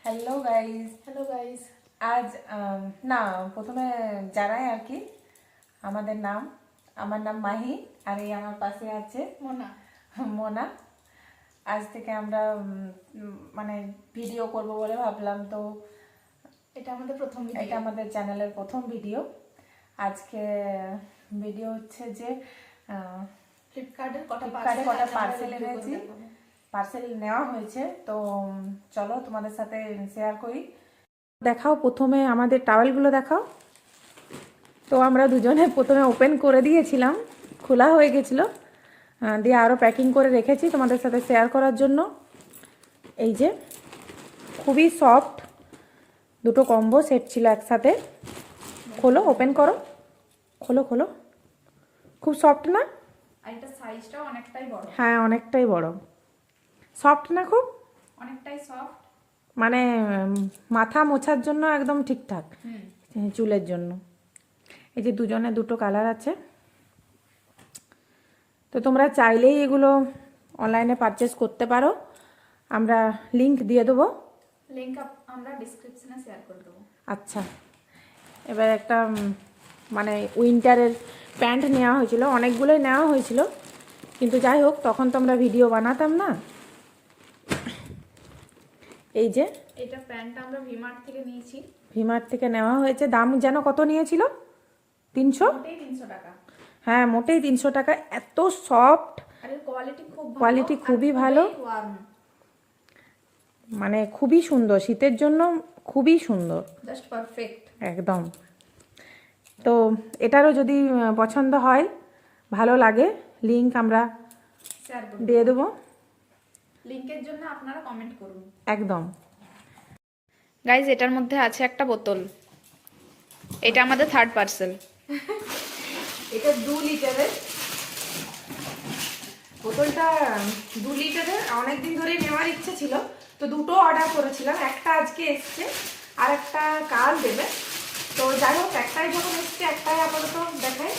Hello guys. আজ না প্রথমে জানাই আর কি আমার নাম মাহি, আর এই আমার পাশে আছে মোনা। আজ থেকে আমরা মানে ভিডিও করব বলে ভাবলাম, তো এটা আমাদের চ্যানেলের প্রথম ভিডিও। আজকে ভিডিও হচ্ছে যে ফ্লিপকার্টে কটা পার্সেল এনেছি, পার্সেল নেওয়া হয়েছে, তো চলো তোমাদের সাথে শেয়ার করি। দেখাও, প্রথমে আমাদের টাওয়েলগুলো দেখাও। তো আমরা দুজনে প্রথমে ওপেন করে দিয়েছিলাম, খোলা হয়ে গেছিলো, দিয়ে আরও প্যাকিং করে রেখেছি তোমাদের সাথে শেয়ার করার জন্য। এই যে খুবই সফট, দুটো কম্বো সেট ছিল একসাথে। খোলো, ওপেন করো, খোলো খোলো। খুব সফট না? আর এটা সাইজটাও অনেকটাই বড়। হ্যাঁ, অনেকটাই বড়। সফট না? খুব অনেকটাই সফট, মানে মাথা মোছার জন্য একদম ঠিকঠাক, চুলের জন্য। এই যে দুজনে দুটো কালার আছে, তো তোমরা চাইলেই এগুলো অনলাইনে পারচেস করতে পারো। আমরা লিংক দিয়ে দেবো, লিংক আমরা ডেসক্রিপশনে শেয়ার করে দেবো। আচ্ছা, এবার একটা মানে উইন্টারের প্যান্ট নেওয়া হয়েছিল, অনেকগুলোই নেওয়া হয়েছিল, কিন্তু যাই হোক তখন তো আমরা ভিডিও বানাতাম না। এই যে এটা প্যান্টটা আমরা ভিমার্ট থেকে নিয়েছি। ভিমার্ট থেকে নেওয়া হয়েছে। দাম যেন কত নিয়েছিল? 300? মোটেই 300 টাকা। হ্যাঁ, মোটেই 300 টাকা। এত সফট, আর এর কোয়ালিটি খুব ভালো, কোয়ালিটি খুবই ভালো, মানে খুবই সুন্দর, শীতের জন্য খুবই সুন্দর, জাস্ট পারফেক্ট একদম। তো এটারও যদি পছন্দ হয়, ভালো লাগে, লিংক আমরা শেয়ার করে দিয়ে দেবো। লিংকের জন্য আপনারা কমেন্ট করুন। একদম। গাইজ, এটার মধ্যে আছে একটা বোতল। এটা আমাদের থার্ড পার্সেল। এটা 2 লিটারের বোতলটা, 2 লিটারের। অনেকদিন ধরে নেওয়ার ইচ্ছে ছিল, তো দুটো অর্ডার করেছিলাম, একটা আজকে এসছে আর একটা কাল দেবে। তো যাই হোক, একটাই যখন এসছে একটাই আপাতত দেখাই।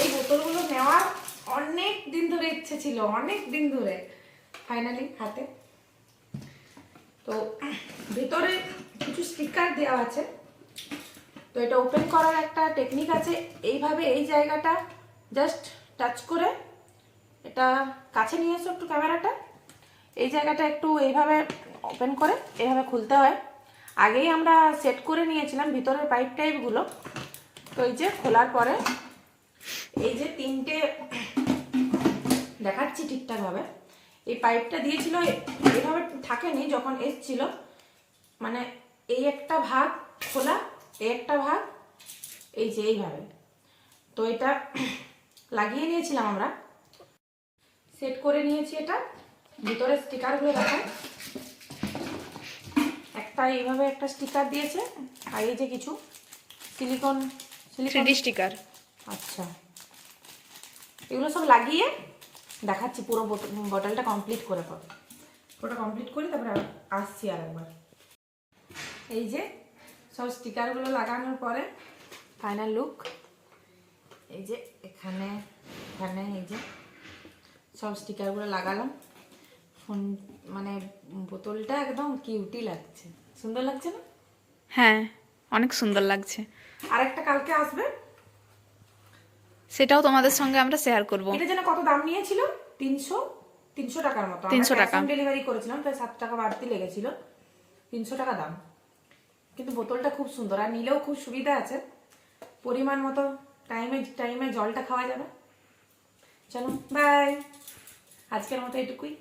এই বোতলগুলো নেওয়ার অনেক দিন ধরে ইচ্ছে ছিল, অনেক দিন ধরে, ফাইনালি হাতে। তো ভিতরে কিছু স্টিকার দেওয়া আছে। তো এটা ওপেন করার একটা টেকনিক আছে, এইভাবে এই জায়গাটা জাস্ট টাচ করে, এটা কাছে নিয়ে এসো একটু ক্যামেরাটা, এই জায়গাটা একটু এইভাবে ওপেন করে এইভাবে খুলতে হয়। আগেই আমরা সেট করে নিয়েছিলাম ভিতরের পাইপ টাইপগুলো। তো এই যে খোলার পরে এই যে 3টে দেখাচ্ছি ঠিকঠাকভাবে, এই পাইপটা দিয়েছিল, এইভাবে থাকেনি যখন এসছিল, মানে এই একটা ভাগ খোলা, এই একটা ভাগ, এই যে এইভাবে। তো এটা লাগিয়ে নিয়েছিলাম আমরা, সেট করে নিয়েছি। এটা ভিতরে স্টিকারগুলো দেখায়, একটা এইভাবে একটা স্টিকার দিয়েছে, আর এই যে কিছু সিলিকন 3D স্টিকার। আচ্ছা, এগুলো সব লাগিয়ে দেখাচ্ছি পুরো বটলটা কমপ্লিট করে পর। পুরোটা কমপ্লিট করি, তারপরে আসছি আর একবার। এই যে সব স্টিকারগুলো লাগানোর পরে ফাইনাল লুক। এই যে এখানে এখানে এই যে সব স্টিকারগুলো লাগালাম। ফোন মানে বোতলটা একদম কিউটি লাগছে, সুন্দর লাগছে না? হ্যাঁ, অনেক সুন্দর লাগছে। আর একটা কালকে আসবে, সেটাও তোমাদের সঙ্গে আমরা শেয়ার করব। এটা যেন কত দাম নিয়েছিল? 300 টাকার মতো। 300 টাকা ডেলিভারি করেছিলাম, প্রায় 7 টাকা বাড়তি লেগেছিল। 300 টাকা দাম, কিন্তু বোতলটা খুব সুন্দর, আর নিলেও খুব সুবিধা আছে, পরিমাণ মতো টাইমে জলটা খাওয়া যাবে। চলো বাই, আজকের মতো এটুকুই।